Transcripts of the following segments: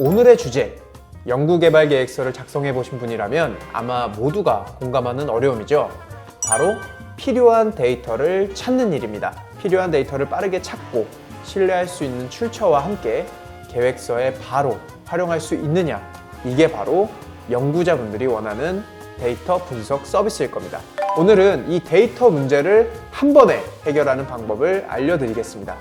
오늘의 주제, 연구개발 계획서를 작성해 보신 분이라면 아마 모두가 공감하는 어려움이죠. 바로 필요한 데이터를 찾는 일입니다. 필요한 데이터를 빠르게 찾고 신뢰할 수 있는 출처와 함께 계획서에 바로 활용할 수 있느냐, 이게 바로 연구자분들이 원하는 데이터 분석 서비스일 겁니다. 오늘은 이 데이터 문제를 한 번에 해결하는 방법을 알려드리겠습니다.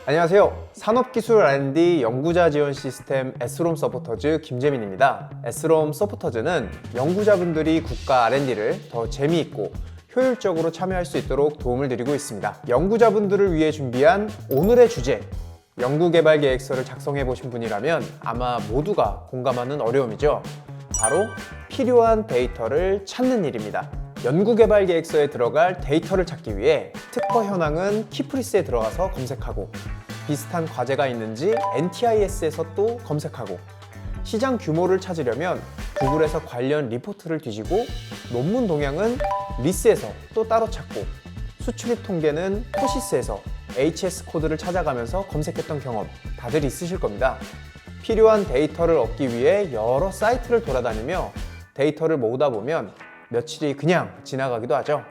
안녕하세요. 산업기술 R&D 연구자 지원 시스템 에스롬 서포터즈 김재민입니다. 에스롬 서포터즈는 연구자분들이 국가 R&D를 더 재미있고 효율적으로 참여할 수 있도록 도움을 드리고 있습니다. 연구자분들을 위해 준비한 오늘의 주제, 연구개발 계획서를 작성해 보신 분이라면 아마 모두가 공감하는 어려움이죠. 바로 필요한 데이터를 찾는 일입니다. 연구개발 계획서에 들어갈 데이터를 찾기 위해 특허 현황은 키프리스에 들어가서 검색하고, 비슷한 과제가 있는지 NTIS에서 또 검색하고, 시장 규모를 찾으려면 구글에서 관련 리포트를 뒤지고, 논문 동향은 리스에서 또 따로 찾고, 수출입 통계는 코시스에서 HS 코드를 찾아가면서 검색했던 경험 다들 있으실 겁니다. 필요한 데이터를 얻기 위해 여러 사이트를 돌아다니며 데이터를 모으다 보면 며칠이 그냥 지나가기도 하죠.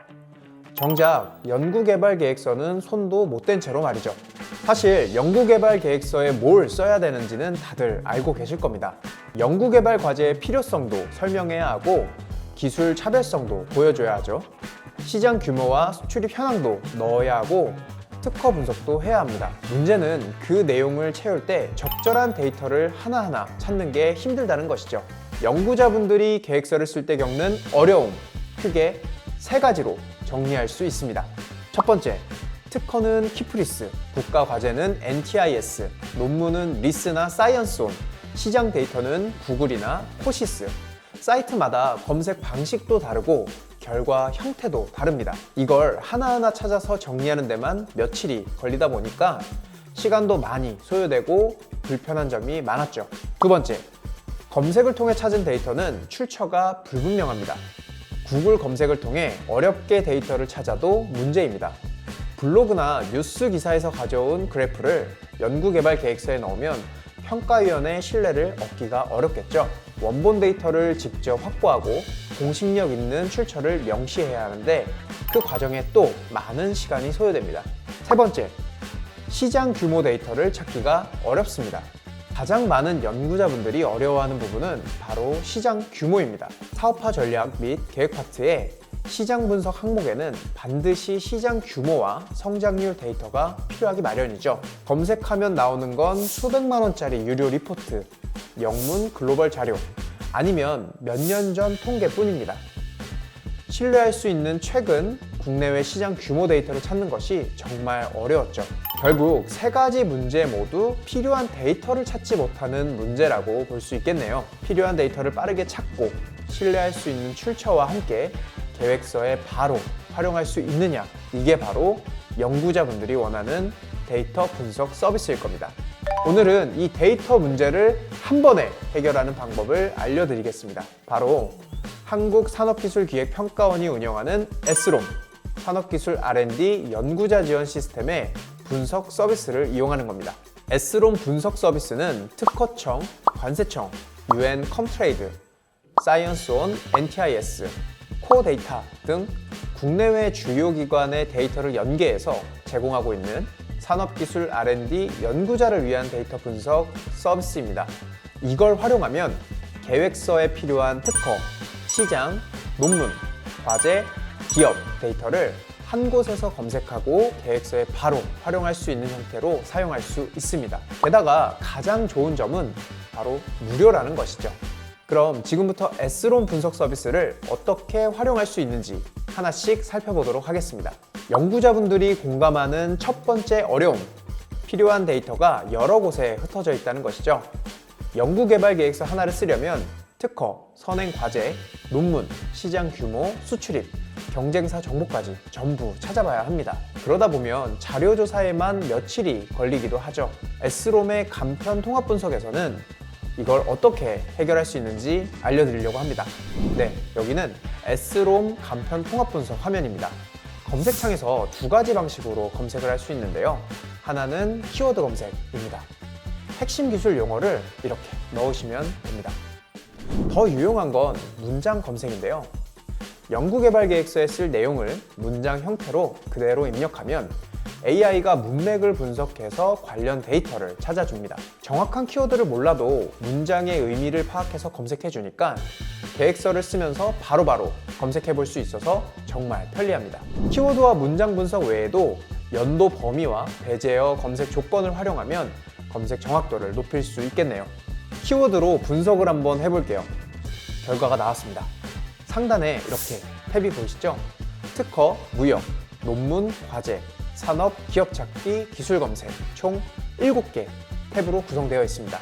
정작 연구개발 계획서는 손도 못 댄 채로 말이죠. 사실 연구개발 계획서에 뭘 써야 되는지는 다들 알고 계실 겁니다. 연구개발 과제의 필요성도 설명해야 하고, 기술 차별성도 보여줘야 하죠. 시장 규모와 수출입 현황도 넣어야 하고, 특허 분석도 해야 합니다. 문제는 그 내용을 채울 때 적절한 데이터를 하나하나 찾는 게 힘들다는 것이죠. 연구자분들이 계획서를 쓸 때 겪는 어려움, 크게 세 가지로 정리할 수 있습니다. 첫 번째, 특허는 키프리스, 국가 과제는 NTIS, 논문은 리스나 사이언스온, 시장 데이터는 구글이나 코시스. 사이트마다 검색 방식도 다르고 결과 형태도 다릅니다. 이걸 하나하나 찾아서 정리하는 데만 며칠이 걸리다 보니까 시간도 많이 소요되고 불편한 점이 많았죠. 두 번째, 검색을 통해 찾은 데이터는 출처가 불분명합니다. 구글 검색을 통해 어렵게 데이터를 찾아도 문제입니다. 블로그나 뉴스 기사에서 가져온 그래프를 연구개발 계획서에 넣으면 평가위원회의 신뢰를 얻기가 어렵겠죠. 원본 데이터를 직접 확보하고 공식력 있는 출처를 명시해야 하는데 그 과정에 또 많은 시간이 소요됩니다. 세 번째, 시장 규모 데이터를 찾기가 어렵습니다. 가장 많은 연구자분들이 어려워하는 부분은 바로 시장 규모입니다. 사업화 전략 및 계획 파트에 시장 분석 항목에는 반드시 시장 규모와 성장률 데이터가 필요하기 마련이죠. 검색하면 나오는 건 수백만 원짜리 유료 리포트, 영문 글로벌 자료, 아니면 몇 년 전 통계뿐입니다. 신뢰할 수 있는 최근 국내외 시장 규모 데이터를 찾는 것이 정말 어려웠죠. 결국 세 가지 문제 모두 필요한 데이터를 찾지 못하는 문제라고 볼 수 있겠네요. 필요한 데이터를 빠르게 찾고 신뢰할 수 있는 출처와 함께 계획서에 바로 활용할 수 있느냐, 이게 바로 연구자분들이 원하는 데이터 분석 서비스일 겁니다. 오늘은 이 데이터 문제를 한 번에 해결하는 방법을 알려드리겠습니다. 바로 한국산업기술기획평가원이 운영하는 에스롬, 산업기술 R&D 연구자 지원 시스템의 분석 서비스를 이용하는 겁니다. 에스롬 분석 서비스는 특허청, 관세청, UN 컴트레이드, 사이언스온, NTIS, 코데이터 등 국내외 주요 기관의 데이터를 연계해서 제공하고 있는 산업기술 R&D 연구자를 위한 데이터 분석 서비스입니다. 이걸 활용하면 계획서에 필요한 특허, 시장, 논문, 과제, 기업 데이터를 한 곳에서 검색하고 계획서에 바로 활용할 수 있는 형태로 사용할 수 있습니다. 게다가 가장 좋은 점은 바로 무료라는 것이죠. 그럼 지금부터 에스롬 분석 서비스를 어떻게 활용할 수 있는지 하나씩 살펴보도록 하겠습니다. 연구자분들이 공감하는 첫 번째 어려움, 필요한 데이터가 여러 곳에 흩어져 있다는 것이죠. 연구개발 계획서 하나를 쓰려면 특허, 선행 과제, 논문, 시장 규모, 수출입, 경쟁사 정보까지 전부 찾아봐야 합니다. 그러다 보면 자료조사에만 며칠이 걸리기도 하죠. 에스롬의 간편 통합 분석에서는 이걸 어떻게 해결할 수 있는지 알려드리려고 합니다. 네, 여기는 에스롬 간편 통합 분석 화면입니다. 검색창에서 두 가지 방식으로 검색을 할 수 있는데요. 하나는 키워드 검색입니다. 핵심 기술 용어를 이렇게 넣으시면 됩니다. 더 유용한 건 문장 검색인데요. 연구개발 계획서에 쓸 내용을 문장 형태로 그대로 입력하면 AI가 문맥을 분석해서 관련 데이터를 찾아줍니다. 정확한 키워드를 몰라도 문장의 의미를 파악해서 검색해주니까 계획서를 쓰면서 바로바로 검색해 볼 수 있어서 정말 편리합니다. 키워드와 문장 분석 외에도 연도 범위와 배제어 검색 조건을 활용하면 검색 정확도를 높일 수 있겠네요. 키워드로 분석을 한번 해볼게요. 결과가 나왔습니다. 상단에 이렇게 탭이 보이시죠? 특허, 무역, 논문, 과제, 산업, 기업 찾기, 기술 검색 총 7개 탭으로 구성되어 있습니다.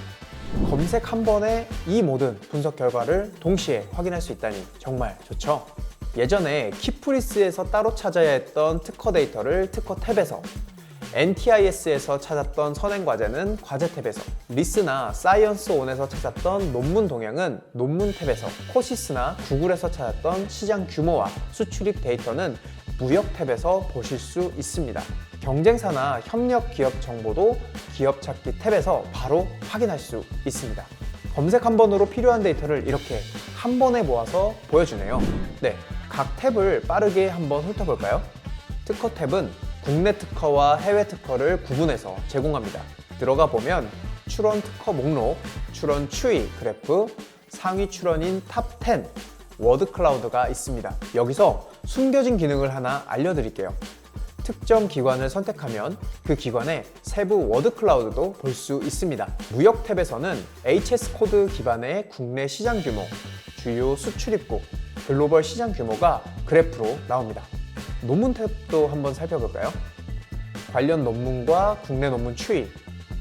검색 한 번에 이 모든 분석 결과를 동시에 확인할 수 있다니 정말 좋죠? 예전에 키프리스에서 따로 찾아야 했던 특허 데이터를 특허 탭에서, NTIS에서 찾았던 선행 과제는 과제 탭에서, 리스나 사이언스온에서 찾았던 논문 동향은 논문 탭에서, 코시스나 구글에서 찾았던 시장 규모와 수출입 데이터는 무역 탭에서 보실 수 있습니다. 경쟁사나 협력 기업 정보도 기업 찾기 탭에서 바로 확인할 수 있습니다. 검색 한 번으로 필요한 데이터를 이렇게 한 번에 모아서 보여주네요. 네, 각 탭을 빠르게 한번 훑어볼까요? 특허 탭은 국내 특허와 해외 특허를 구분해서 제공합니다. 들어가 보면 출원 특허 목록, 출원 추이 그래프, 상위 출원인 탑 10, 워드 클라우드가 있습니다. 여기서 숨겨진 기능을 하나 알려드릴게요. 특정 기관을 선택하면 그 기관의 세부 워드 클라우드도 볼 수 있습니다. 무역 탭에서는 HS 코드 기반의 국내 시장 규모, 주요 수출입국, 글로벌 시장 규모가 그래프로 나옵니다. 논문 탭도 한번 살펴볼까요? 관련 논문과 국내 논문 추이,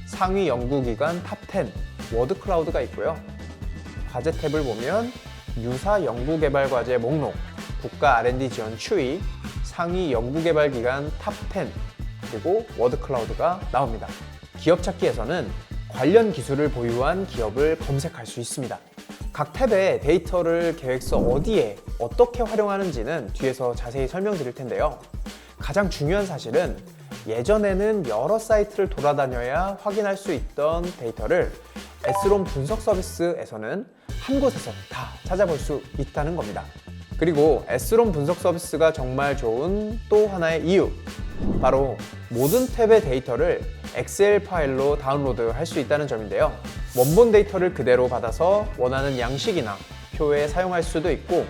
상위 연구기관 탑 10, 워드 클라우드가 있고요. 과제 탭을 보면 유사 연구개발 과제 목록, 국가 R&D 지원 추이, 상위 연구개발기관 탑 10, 그리고 워드 클라우드가 나옵니다. 기업 찾기에서는 관련 기술을 보유한 기업을 검색할 수 있습니다. 각 탭의 데이터를 계획서 어디에 어떻게 활용하는지는 뒤에서 자세히 설명드릴 텐데요. 가장 중요한 사실은 예전에는 여러 사이트를 돌아다녀야 확인할 수 있던 데이터를 S롬 분석 서비스에서는 한 곳에서 다 찾아볼 수 있다는 겁니다. 그리고 S롬 분석 서비스가 정말 좋은 또 하나의 이유, 바로 모든 탭의 데이터를 엑셀 파일로 다운로드 할 수 있다는 점인데요. 원본 데이터를 그대로 받아서 원하는 양식이나 표에 사용할 수도 있고,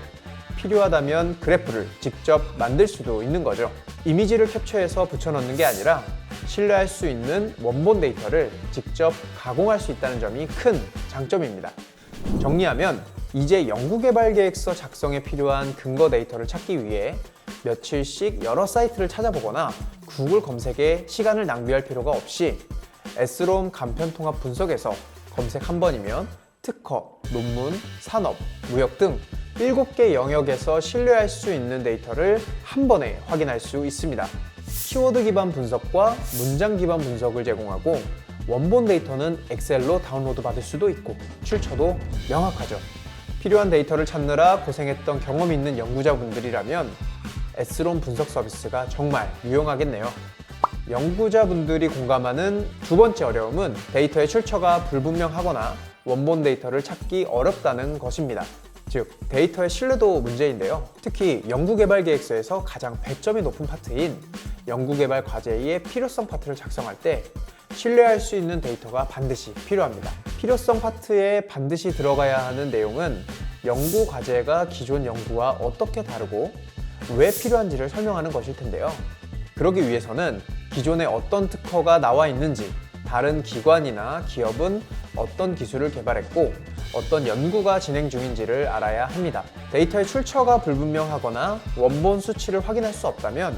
필요하다면 그래프를 직접 만들 수도 있는 거죠. 이미지를 캡처해서 붙여넣는 게 아니라 신뢰할 수 있는 원본 데이터를 직접 가공할 수 있다는 점이 큰 장점입니다. 정리하면 이제 연구개발 계획서 작성에 필요한 근거 데이터를 찾기 위해 며칠씩 여러 사이트를 찾아보거나 구글 검색에 시간을 낭비할 필요가 없이 S롬 간편 통합 분석에서 검색 한 번이면 특허, 논문, 산업, 무역 등 7개 영역에서 신뢰할 수 있는 데이터를 한 번에 확인할 수 있습니다. 키워드 기반 분석과 문장 기반 분석을 제공하고, 원본 데이터는 엑셀로 다운로드 받을 수도 있고 출처도 명확하죠. 필요한 데이터를 찾느라 고생했던 경험 있는 연구자분들이라면 S롬 분석 서비스가 정말 유용하겠네요. 연구자분들이 공감하는 두 번째 어려움은 데이터의 출처가 불분명하거나 원본 데이터를 찾기 어렵다는 것입니다. 즉, 데이터의 신뢰도 문제인데요. 특히 연구개발 계획서에서 가장 배점이 높은 파트인 연구개발 과제의 필요성 파트를 작성할 때 신뢰할 수 있는 데이터가 반드시 필요합니다. 필요성 파트에 반드시 들어가야 하는 내용은 연구 과제가 기존 연구와 어떻게 다르고 왜 필요한지를 설명하는 것일 텐데요. 그러기 위해서는 기존에 어떤 특허가 나와 있는지, 다른 기관이나 기업은 어떤 기술을 개발했고 어떤 연구가 진행 중인지를 알아야 합니다. 데이터의 출처가 불분명하거나 원본 수치를 확인할 수 없다면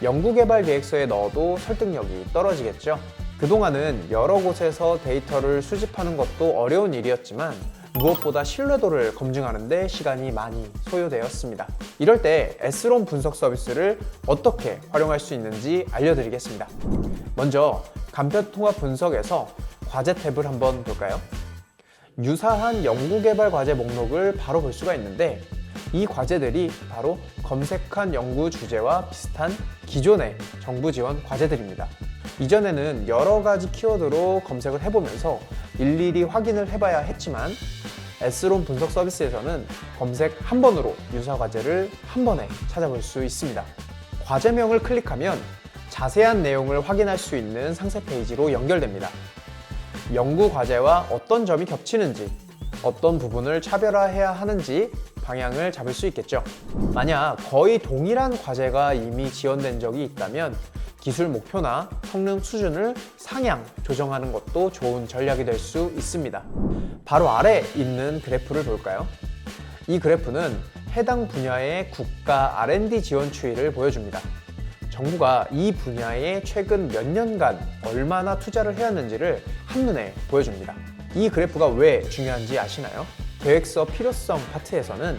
연구개발 계획서에 넣어도 설득력이 떨어지겠죠. 그동안은 여러 곳에서 데이터를 수집하는 것도 어려운 일이었지만 무엇보다 신뢰도를 검증하는 데 시간이 많이 소요되었습니다. 이럴 때 S롬 분석 서비스를 어떻게 활용할 수 있는지 알려드리겠습니다. 먼저 간편 통합 분석에서 과제 탭을 한번 볼까요? 유사한 연구개발 과제 목록을 바로 볼 수가 있는데, 이 과제들이 바로 검색한 연구 주제와 비슷한 기존의 정부 지원 과제들입니다. 이전에는 여러 가지 키워드로 검색을 해보면서 일일이 확인을 해봐야 했지만 S롬 분석 서비스에서는 검색 한 번으로 유사 과제를 한 번에 찾아볼 수 있습니다. 과제명을 클릭하면 자세한 내용을 확인할 수 있는 상세 페이지로 연결됩니다. 연구 과제와 어떤 점이 겹치는지, 어떤 부분을 차별화해야 하는지 방향을 잡을 수 있겠죠. 만약 거의 동일한 과제가 이미 지원된 적이 있다면 기술 목표나 성능 수준을 상향 조정하는 것도 좋은 전략이 될 수 있습니다. 바로 아래 있는 그래프를 볼까요? 이 그래프는 해당 분야의 국가 R&D 지원 추이를 보여줍니다. 정부가 이 분야에 최근 몇 년간 얼마나 투자를 해왔는지를 한눈에 보여줍니다. 이 그래프가 왜 중요한지 아시나요? 계획서 필요성 파트에서는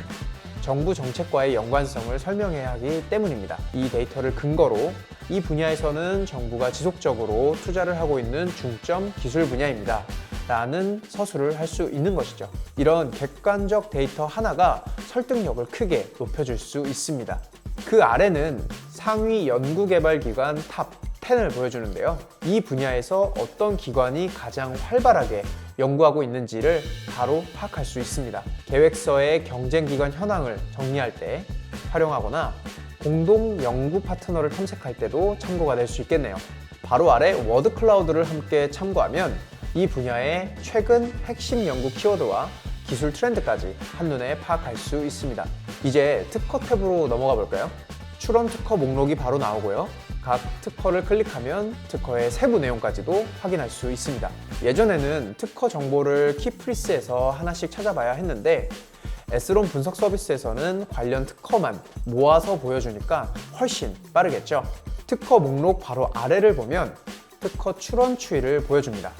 정부 정책과의 연관성을 설명해야 하기 때문입니다. 이 데이터를 근거로 이 분야에서는 정부가 지속적으로 투자를 하고 있는 중점 기술 분야입니다. 라는 서술을 할 수 있는 것이죠. 이런 객관적 데이터 하나가 설득력을 크게 높여줄 수 있습니다. 그 아래는 상위 연구개발기관 탑 10을 보여주는데요. 이 분야에서 어떤 기관이 가장 활발하게 연구하고 있는지를 바로 파악할 수 있습니다. 계획서의 경쟁기관 현황을 정리할 때 활용하거나 공동 연구 파트너를 탐색할 때도 참고가 될 수 있겠네요. 바로 아래 워드 클라우드를 함께 참고하면 이 분야의 최근 핵심 연구 키워드와 기술 트렌드까지 한눈에 파악할 수 있습니다. 이제 특허 탭으로 넘어가 볼까요? 출원 특허 목록이 바로 나오고요. 각 특허를 클릭하면 특허의 세부 내용까지도 확인할 수 있습니다. 예전에는 특허 정보를 키프리스에서 하나씩 찾아봐야 했는데 S롬 분석 서비스에서는 관련 특허만 모아서 보여주니까 훨씬 빠르겠죠. 특허 목록 바로 아래를 보면 특허 출원 추이를 보여줍니다.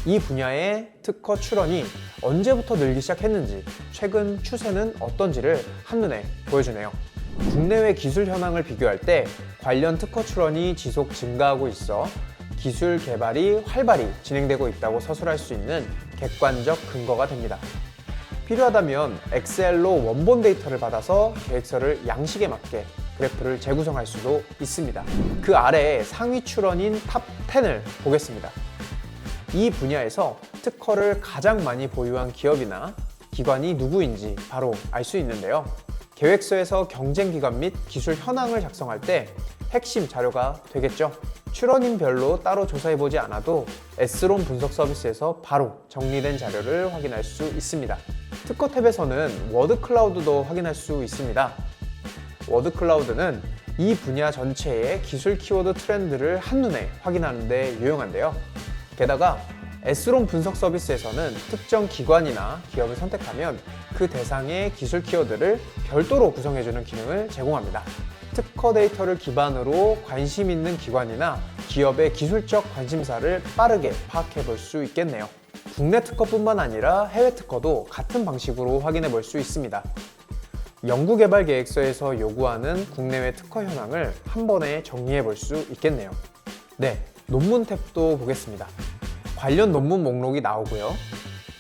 이 분야의 특허 출원이 언제부터 늘기 시작했는지, 최근 추세는 어떤지를 한눈에 보여주네요. 국내외 기술 현황을 비교할 때 관련 특허 출원이 지속 증가하고 있어 기술 개발이 활발히 진행되고 있다고 서술할 수 있는 객관적 근거가 됩니다. 필요하다면 엑셀로 원본 데이터를 받아서 계획서를 양식에 맞게 그래프를 재구성할 수도 있습니다. 그 아래에 상위 출원인 탑 10을 보겠습니다. 이 분야에서 특허를 가장 많이 보유한 기업이나 기관이 누구인지 바로 알 수 있는데요. 계획서에서 경쟁기관 및 기술 현황을 작성할 때 핵심 자료가 되겠죠. 출원인별로 따로 조사해보지 않아도 S롬 분석 서비스에서 바로 정리된 자료를 확인할 수 있습니다. 특허 탭에서는 워드 클라우드도 확인할 수 있습니다. 워드 클라우드는 이 분야 전체의 기술 키워드 트렌드를 한눈에 확인하는 데 유용한데요. 게다가 S롬 분석 서비스에서는 특정 기관이나 기업을 선택하면 그 대상의 기술 키워드를 별도로 구성해주는 기능을 제공합니다. 특허 데이터를 기반으로 관심 있는 기관이나 기업의 기술적 관심사를 빠르게 파악해 볼 수 있겠네요. 국내 특허뿐만 아니라 해외 특허도 같은 방식으로 확인해 볼 수 있습니다. 연구개발 계획서에서 요구하는 국내외 특허 현황을 한 번에 정리해 볼 수 있겠네요. 네, 논문 탭도 보겠습니다. 관련 논문 목록이 나오고요.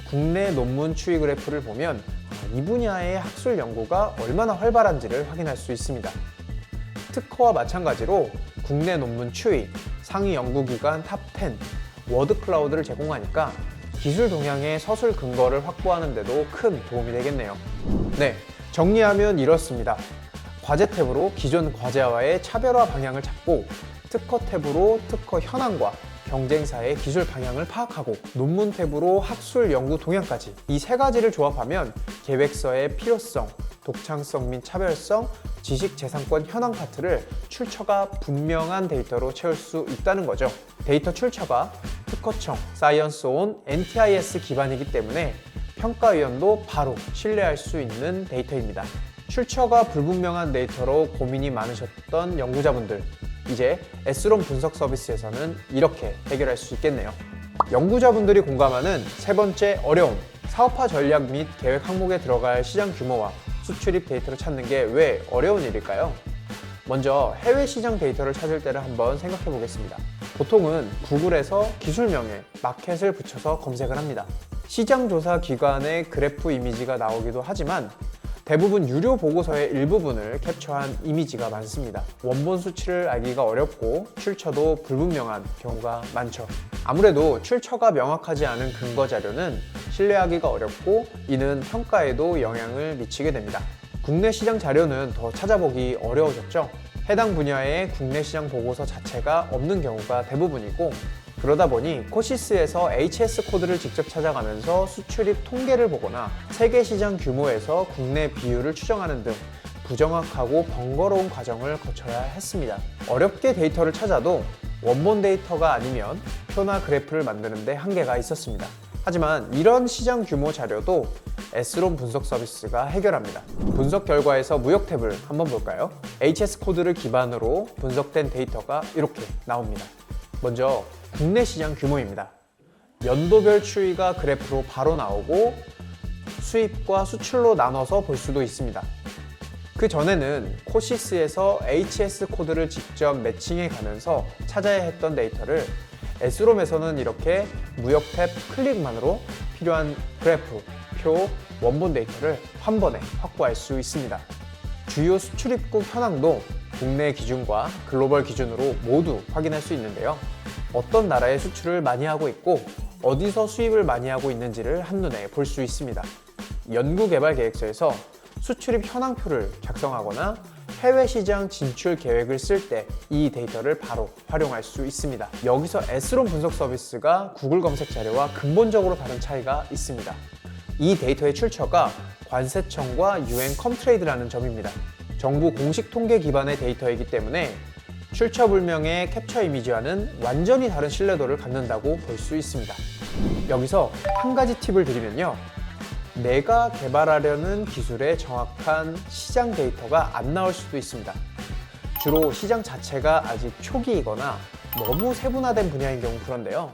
국내 논문 추이 그래프를 보면 이 분야의 학술 연구가 얼마나 활발한지를 확인할 수 있습니다. 특허와 마찬가지로 국내 논문 추이, 상위 연구기관 탑 10, 워드 클라우드를 제공하니까 기술 동향의 서술 근거를 확보하는 데도 큰 도움이 되겠네요. 네, 정리하면 이렇습니다. 과제 탭으로 기존 과제와의 차별화 방향을 잡고 특허 탭으로 특허 현황과 경쟁사의 기술 방향을 파악하고 논문 탭으로 학술 연구 동향까지 이 세 가지를 조합하면 계획서의 필요성, 독창성 및 차별성, 지식재산권 현황 파트를 출처가 분명한 데이터로 채울 수 있다는 거죠. 데이터 출처가 특허청, 사이언스온, NTIS 기반이기 때문에 평가위원도 바로 신뢰할 수 있는 데이터입니다. 출처가 불분명한 데이터로 고민이 많으셨던 연구자분들, 이제 S롬 분석 서비스에서는 이렇게 해결할 수 있겠네요. 연구자분들이 공감하는 세 번째 어려움, 사업화 전략 및 계획 항목에 들어갈 시장 규모와 수출입 데이터를 찾는 게 왜 어려운 일일까요? 먼저 해외 시장 데이터를 찾을 때를 한번 생각해 보겠습니다. 보통은 구글에서 기술명에 마켓을 붙여서 검색을 합니다. 시장 조사 기관의 그래프 이미지가 나오기도 하지만 대부분 유료 보고서의 일부분을 캡처한 이미지가 많습니다. 원본 수치를 알기가 어렵고 출처도 불분명한 경우가 많죠. 아무래도 출처가 명확하지 않은 근거 자료는 신뢰하기가 어렵고 이는 평가에도 영향을 미치게 됩니다. 국내 시장 자료는 더 찾아보기 어려워졌죠. 해당 분야의 국내 시장 보고서 자체가 없는 경우가 대부분이고, 그러다 보니 코시스에서 HS 코드를 직접 찾아가면서 수출입 통계를 보거나 세계 시장 규모에서 국내 비율을 추정하는 등 부정확하고 번거로운 과정을 거쳐야 했습니다. 어렵게 데이터를 찾아도 원본 데이터가 아니면 표나 그래프를 만드는 데 한계가 있었습니다. 하지만 이런 시장 규모 자료도 S롬 분석 서비스가 해결합니다. 분석 결과에서 무역 탭을 한번 볼까요? HS 코드를 기반으로 분석된 데이터가 이렇게 나옵니다. 먼저 국내 시장 규모입니다. 연도별 추이가 그래프로 바로 나오고 수입과 수출로 나눠서 볼 수도 있습니다. 그 전에는 코시스에서 HS 코드를 직접 매칭해 가면서 찾아야 했던 데이터를 S롬에서는 이렇게 무역 탭 클릭만으로 필요한 그래프, 표, 원본 데이터를 한 번에 확보할 수 있습니다. 주요 수출입국 현황도 국내 기준과 글로벌 기준으로 모두 확인할 수 있는데요. 어떤 나라에 수출을 많이 하고 있고 어디서 수입을 많이 하고 있는지를 한눈에 볼 수 있습니다. 연구개발계획서에서 수출입 현황표를 작성하거나 해외 시장 진출 계획을 쓸 때 이 데이터를 바로 활용할 수 있습니다. 여기서 S롬 분석 서비스가 구글 검색 자료와 근본적으로 다른 차이가 있습니다. 이 데이터의 출처가 관세청과 UN 컴트레이드라는 점입니다. 정부 공식 통계 기반의 데이터이기 때문에 출처 불명의 캡처 이미지와는 완전히 다른 신뢰도를 갖는다고 볼 수 있습니다. 여기서 한 가지 팁을 드리면요. 내가 개발하려는 기술의 정확한 시장 데이터가 안 나올 수도 있습니다. 주로 시장 자체가 아직 초기이거나 너무 세분화된 분야인 경우 그런데요.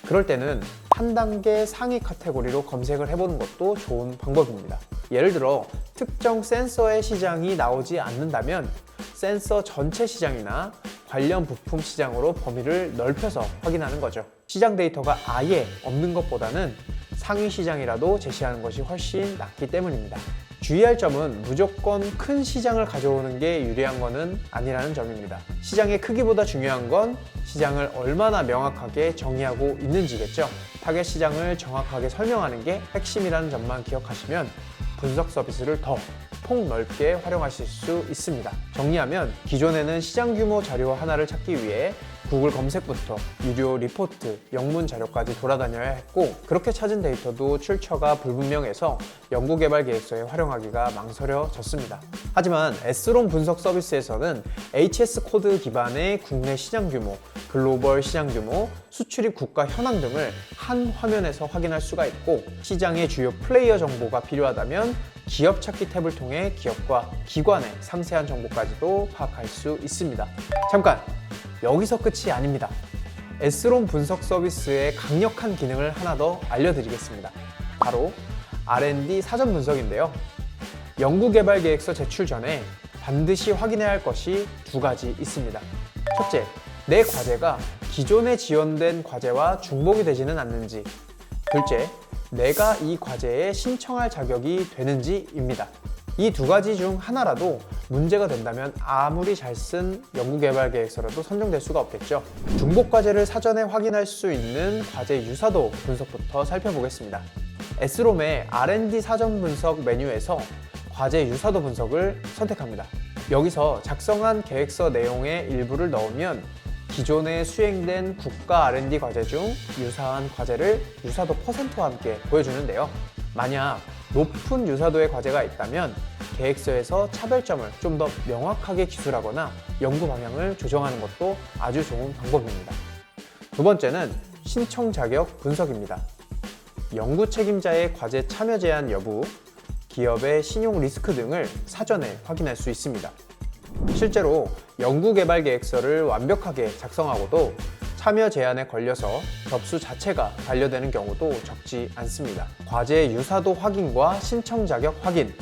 그럴 때는 한 단계 상위 카테고리로 검색을 해보는 것도 좋은 방법입니다. 예를 들어 특정 센서의 시장이 나오지 않는다면 센서 전체 시장이나 관련 부품 시장으로 범위를 넓혀서 확인하는 거죠. 시장 데이터가 아예 없는 것보다는 상위 시장이라도 제시하는 것이 훨씬 낫기 때문입니다. 주의할 점은 무조건 큰 시장을 가져오는 게 유리한 것은 아니라는 점입니다. 시장의 크기보다 중요한 건 시장을 얼마나 명확하게 정의하고 있는지겠죠. 타겟 시장을 정확하게 설명하는 게 핵심이라는 점만 기억하시면 분석 서비스를 더 폭넓게 활용하실 수 있습니다. 정리하면 기존에는 시장 규모 자료 하나를 찾기 위해 구글 검색부터 유료 리포트, 영문 자료까지 돌아다녀야 했고, 그렇게 찾은 데이터도 출처가 불분명해서 연구개발 계획서에 활용하기가 망설여졌습니다. 하지만 S롬 분석 서비스에서는 HS 코드 기반의 국내 시장 규모, 글로벌 시장 규모, 수출입 국가 현황 등을 한 화면에서 확인할 수가 있고, 시장의 주요 플레이어 정보가 필요하다면 기업 찾기 탭을 통해 기업과 기관의 상세한 정보까지도 파악할 수 있습니다. 잠깐! 여기서 끝이 아닙니다. S롬 분석 서비스의 강력한 기능을 하나 더 알려드리겠습니다. 바로 R&D 사전 분석인데요. 연구개발 계획서 제출 전에 반드시 확인해야 할 것이 두 가지 있습니다. 첫째, 내 과제가 기존에 지원된 과제와 중복이 되지는 않는지. 둘째, 내가 이 과제에 신청할 자격이 되는지입니다. 이 두 가지 중 하나라도 문제가 된다면 아무리 잘 쓴 연구개발 계획서라도 선정될 수가 없겠죠. 중복 과제를 사전에 확인할 수 있는 과제 유사도 분석부터 살펴보겠습니다. S롬의 R&D 사전 분석 메뉴에서 과제 유사도 분석을 선택합니다. 여기서 작성한 계획서 내용의 일부를 넣으면 기존에 수행된 국가 R&D 과제 중 유사한 과제를 유사도 %와 함께 보여주는데요. 만약 높은 유사도의 과제가 있다면 계획서에서 차별점을 좀 더 명확하게 기술하거나 연구 방향을 조정하는 것도 아주 좋은 방법입니다. 두 번째는 신청 자격 분석입니다. 연구 책임자의 과제 참여 제한 여부, 기업의 신용 리스크 등을 사전에 확인할 수 있습니다. 실제로 연구개발 계획서를 완벽하게 작성하고도 참여 제한에 걸려서 접수 자체가 반려되는 경우도 적지 않습니다. 과제 유사도 확인과 신청 자격 확인,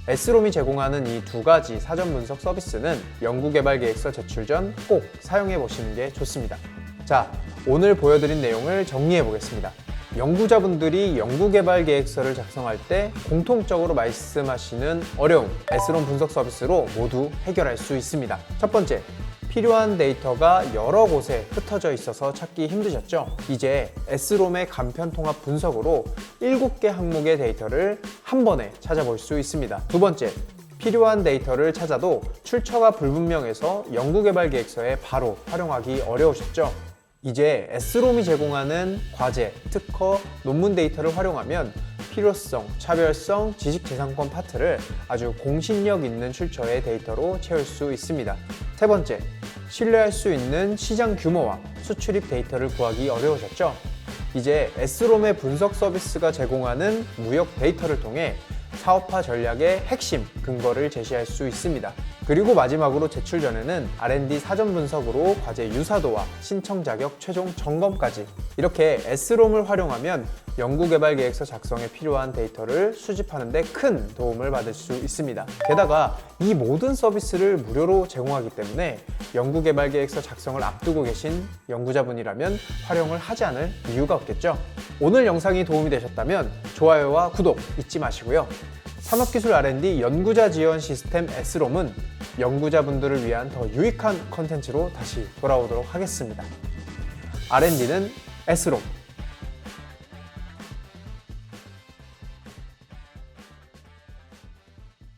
S롬이 제공하는 이 두 가지 사전 분석 서비스는 연구개발 계획서 제출 전 꼭 사용해 보시는 게 좋습니다. 자, 오늘 보여드린 내용을 정리해 보겠습니다. 연구자분들이 연구개발 계획서를 작성할 때 공통적으로 말씀하시는 어려움, S롬 분석 서비스로 모두 해결할 수 있습니다. 첫 번째, 필요한 데이터가 여러 곳에 흩어져 있어서 찾기 힘드셨죠? 이제 S롬의 간편 통합 분석으로 7개 항목의 데이터를 한 번에 찾아볼 수 있습니다. 두 번째, 필요한 데이터를 찾아도 출처가 불분명해서 연구개발 계획서에 바로 활용하기 어려우셨죠? 이제 S롬이 제공하는 과제, 특허, 논문 데이터를 활용하면 필요성, 차별성, 지식재산권 파트를 아주 공신력 있는 출처의 데이터로 채울 수 있습니다. 세 번째, 신뢰할 수 있는 시장 규모와 수출입 데이터를 구하기 어려우셨죠? 이제 S롬의 분석 서비스가 제공하는 무역 데이터를 통해 사업화 전략의 핵심, 근거를 제시할 수 있습니다. 그리고 마지막으로 제출 전에는 R&D 사전 분석으로 과제 유사도와 신청 자격 최종 점검까지 이렇게 S롬을 활용하면 연구개발 계획서 작성에 필요한 데이터를 수집하는 데 큰 도움을 받을 수 있습니다. 게다가 이 모든 서비스를 무료로 제공하기 때문에 연구개발 계획서 작성을 앞두고 계신 연구자분이라면 활용을 하지 않을 이유가 없겠죠. 오늘 영상이 도움이 되셨다면 좋아요와 구독 잊지 마시고요. 산업기술 R&D 연구자 지원 시스템 S롬은 연구자분들을 위한 더 유익한 컨텐츠로 다시 돌아오도록 하겠습니다. R&D는 S롬.